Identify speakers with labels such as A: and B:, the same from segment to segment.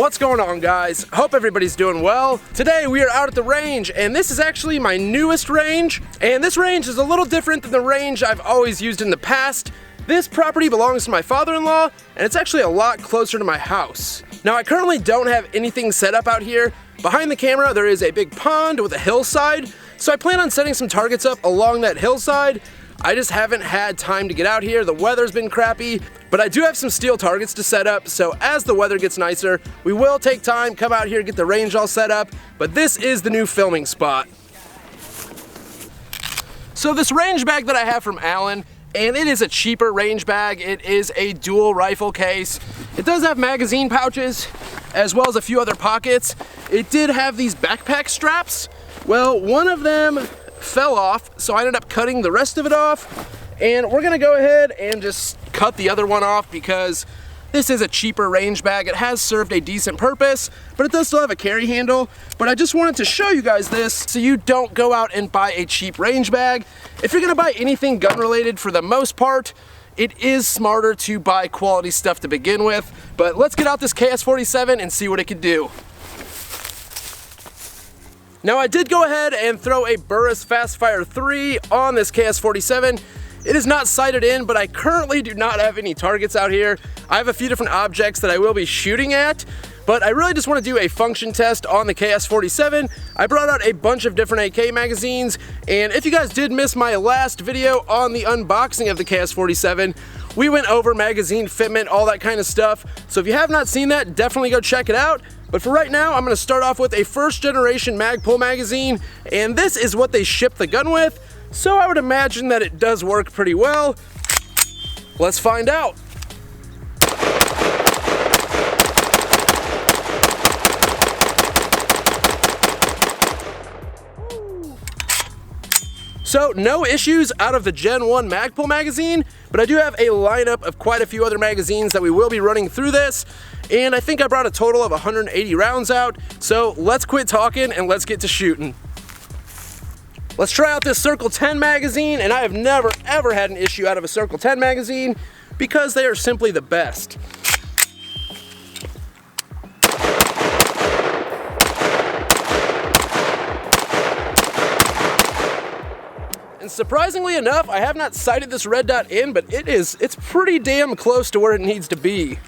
A: What's going on, guys? Hope everybody's doing well. Today we are out at the range, and this is actually my newest range, and this range is a little different than the range I've always used in the past. This property belongs to my father-in-law, and it's actually a lot closer to my house. Now, I currently don't have anything set up out here. Behind the camera there is a big pond with a hillside, so I plan on setting some targets up along that hillside. I just haven't had time to get out here. The weather's been crappy, but I do have some steel targets to set up, so as the weather gets nicer, we will take time, come out here, get the range all set up, but this is the new filming spot. So this range bag that I have from Allen, and it is a cheaper range bag. It is a dual rifle case. It does have magazine pouches, as well as a few other pockets. It did have these backpack straps. Well, one of them fell off, so I ended up cutting the rest of it off, and we're gonna go ahead and just cut the other one off because this is a cheaper range bag. It has served a decent purpose, but it does still have a carry handle. But I just wanted to show you guys this so you don't go out and buy a cheap range bag. If you're gonna buy anything gun related, for the most part, it is smarter to buy quality stuff to begin with. But let's get out this KS47 and see what it can do. Now, I did go ahead and throw a Burris Fastfire 3 on this KS47. It is not sighted in, but I currently do not have any targets out here. I have a few different objects that I will be shooting at, but I really just want to do a function test on the KS47. I brought out a bunch of different AK magazines, and if you guys did miss my last video on the unboxing of the KS47, we went over magazine fitment, all that kind of stuff. So if you have not seen that, definitely go check it out. But for right now, I'm gonna start off with a first generation Magpul magazine, and this is what they ship the gun with. So I would imagine that it does work pretty well. Let's find out. So no issues out of the Gen 1 Magpul magazine, but I do have a lineup of quite a few other magazines that we will be running through this, and I think I brought a total of 180 rounds out, so let's quit talking and let's get to shooting. Let's try out this Circle 10 magazine, and I have never ever had an issue out of a Circle 10 magazine because they are simply the best. And surprisingly enough, I have not sighted this red dot in, but it's pretty damn close to where it needs to be.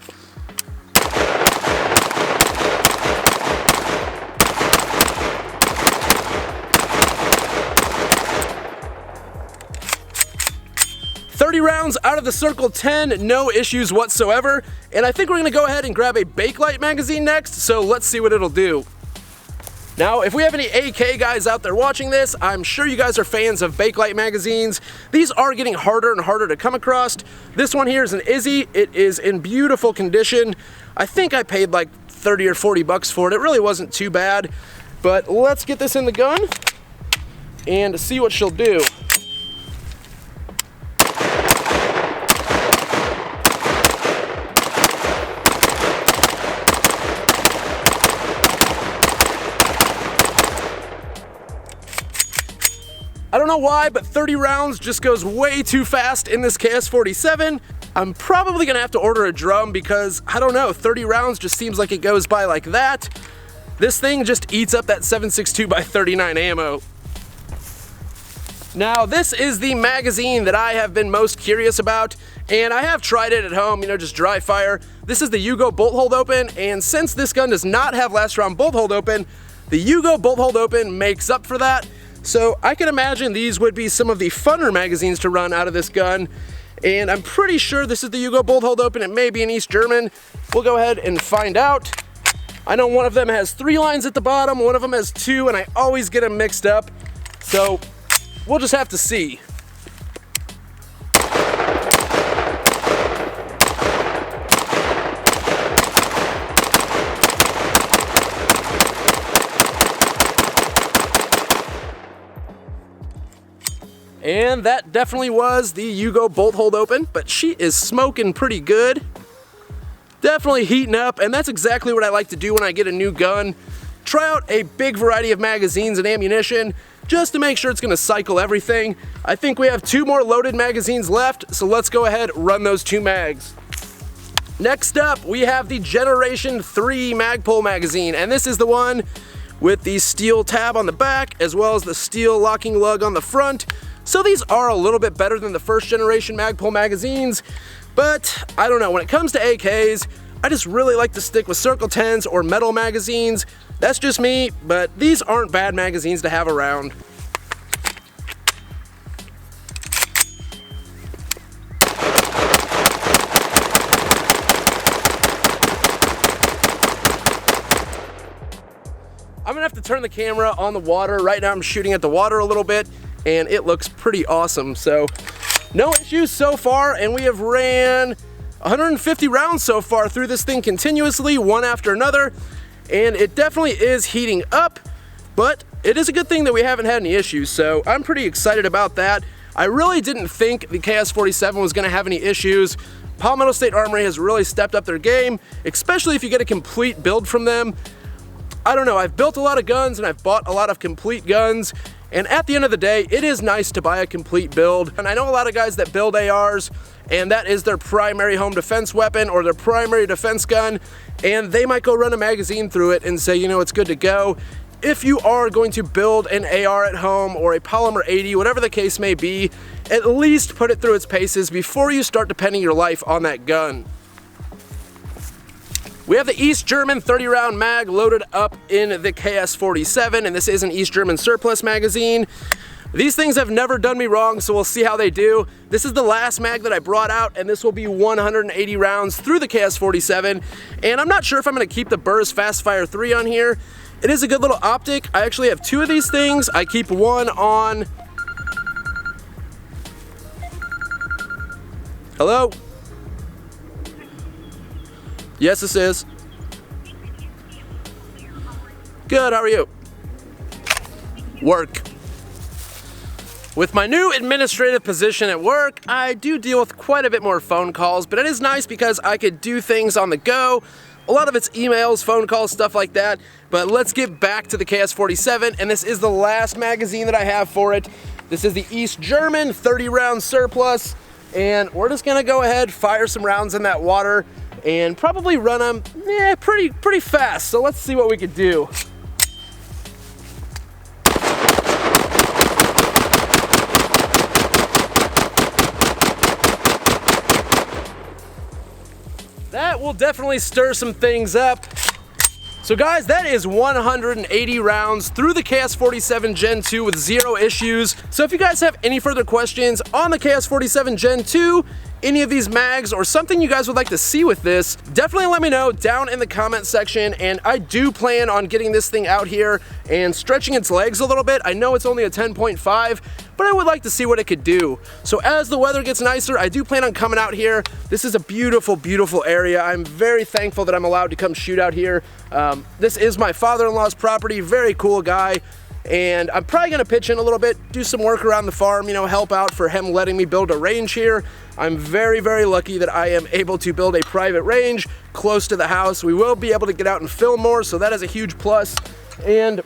A: Rounds out of the Circle 10, no issues whatsoever. And I think we're gonna go ahead and grab a Bakelite magazine next, so let's see what it'll do. Now, if we have any AK guys out there watching this, I'm sure you guys are fans of Bakelite magazines. These are getting harder and harder to come across. This one here is an Izzy. It is in beautiful condition. I think I paid like 30 or 40 bucks for it. It really wasn't too bad. But let's get this in the gun and see what she'll do. I don't know why, but 30 rounds just goes way too fast in this KS47. I'm probably gonna have to order a drum because, I don't know, 30 rounds just seems like it goes by like that. This thing just eats up that 7.62x39 ammo. Now, this is the magazine that I have been most curious about, and I have tried it at home, just dry fire. This is the Yugo bolt hold open, and since this gun does not have last round bolt hold open, the Yugo bolt hold open makes up for that. So I can imagine these would be some of the funner magazines to run out of this gun. And I'm pretty sure this is the Yugo bolt hold open. It may be an East German. We'll go ahead and find out. I know one of them has 3 lines at the bottom, one of them has 2, and I always get them mixed up. So we'll just have to see. And that definitely was the Yugo bolt hold open, but she is smoking pretty good. Definitely heating up, and that's exactly what I like to do when I get a new gun. Try out a big variety of magazines and ammunition just to make sure it's gonna cycle everything. I think we have 2 more loaded magazines left, so let's go ahead and run those 2 mags. Next up, we have the Generation 3 Magpul magazine, and this is the one with the steel tab on the back, as well as the steel locking lug on the front. So these are a little bit better than the first generation Magpul magazines, but I don't know, when it comes to AKs, I just really like to stick with Circle 10s or metal magazines. That's just me, but these aren't bad magazines to have around. I'm gonna have to turn the camera on the water. Right now I'm shooting at the water a little bit, and it looks pretty awesome. So no issues so far, and we have ran 150 rounds so far through this thing continuously, one after another, and it definitely is heating up, but it is a good thing that we haven't had any issues, so I'm pretty excited about that. I really didn't think the KS47 was gonna have any issues. Palmetto State Armory has really stepped up their game, especially if you get a complete build from them. I don't know, I've built a lot of guns and I've bought a lot of complete guns, and at the end of the day, it is nice to buy a complete build. And I know a lot of guys that build ARs, and that is their primary home defense weapon or their primary defense gun, and they might go run a magazine through it and say, you know, it's good to go. If you are going to build an AR at home or a Polymer 80, whatever the case may be, at least put it through its paces before you start depending your life on that gun. We have the East German 30 round mag loaded up in the KS47, and this is an East German surplus magazine. These things have never done me wrong, so we'll see how they do. This is the last mag that I brought out, and this will be 180 rounds through the KS47, and I'm not sure if I'm gonna keep the Burrs Fastfire 3 on here. It is a good little optic. I actually have two of these things. I keep one on... Hello? Yes, this is. Good, how are you? Work. With my new administrative position at work, I do deal with quite a bit more phone calls, but it is nice because I could do things on the go. A lot of it's emails, phone calls, stuff like that. But let's get back to the KS47, and this is the last magazine that I have for it. This is the East German 30 round surplus, and we're just gonna go ahead, fire some rounds in that water, and probably run them pretty fast. So let's see what we could do. That will definitely stir some things up. So guys, that is 180 rounds through the KS47 Gen 2 with 0 issues. So if you guys have any further questions on the KS47 Gen 2, any of these mags, or something you guys would like to see with this, definitely let me know down in the comment section. And I do plan on getting this thing out here and stretching its legs a little bit. I know it's only a 10.5, but I would like to see what it could do. So as the weather gets nicer, I do plan on coming out here. This is a beautiful, beautiful area. I'm very thankful that I'm allowed to come shoot out here. This is my father-in-law's property, very cool guy. And I'm probably gonna pitch in a little bit, do some work around the farm, you know, help out for him letting me build a range here. I'm very, very lucky that I am able to build a private range close to the house. We will be able to get out and film more, so that is a huge plus. And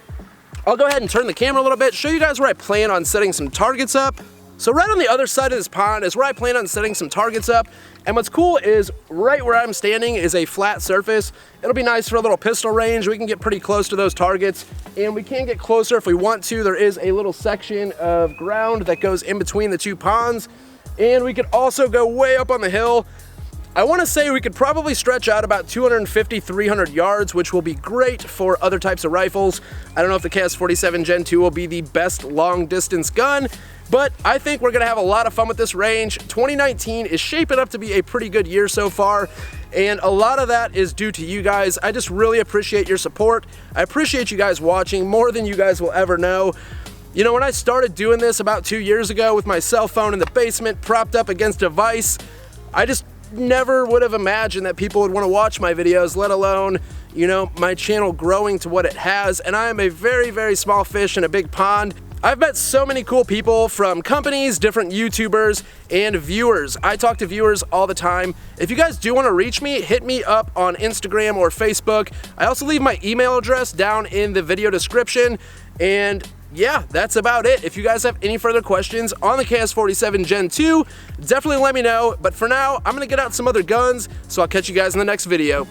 A: I'll go ahead and turn the camera a little bit, show you guys where I plan on setting some targets up. So right on the other side of this pond is where I plan on setting some targets up. And what's cool is right where I'm standing is a flat surface. It'll be nice for a little pistol range. We can get pretty close to those targets, and we can get closer if we want to. There is a little section of ground that goes in between the two ponds, and we could also go way up on the hill. I want to say we could probably stretch out about 250, 300 yards, which will be great for other types of rifles. I don't know if the KS47 Gen 2 will be the best long distance gun, but I think we're gonna have a lot of fun with this range. 2019 is shaping up to be a pretty good year so far, and a lot of that is due to you guys. I just really appreciate your support. I appreciate you guys watching more than you guys will ever know. You know, when I started doing this about 2 years ago with my cell phone in the basement propped up against a vise, I just never would have imagined that people would want to watch my videos, let alone, you know, my channel growing to what it has. And I am a very, very small fish in a big pond. I've met so many cool people from companies, different YouTubers, and viewers. I talk to viewers all the time. If you guys do want to reach me, hit me up on Instagram or Facebook. I also leave my email address down in the video description. And yeah, that's about it. If you guys have any further questions on the KS47 Gen 2, definitely let me know. But for now, I'm gonna get out some other guns, so I'll catch you guys in the next video.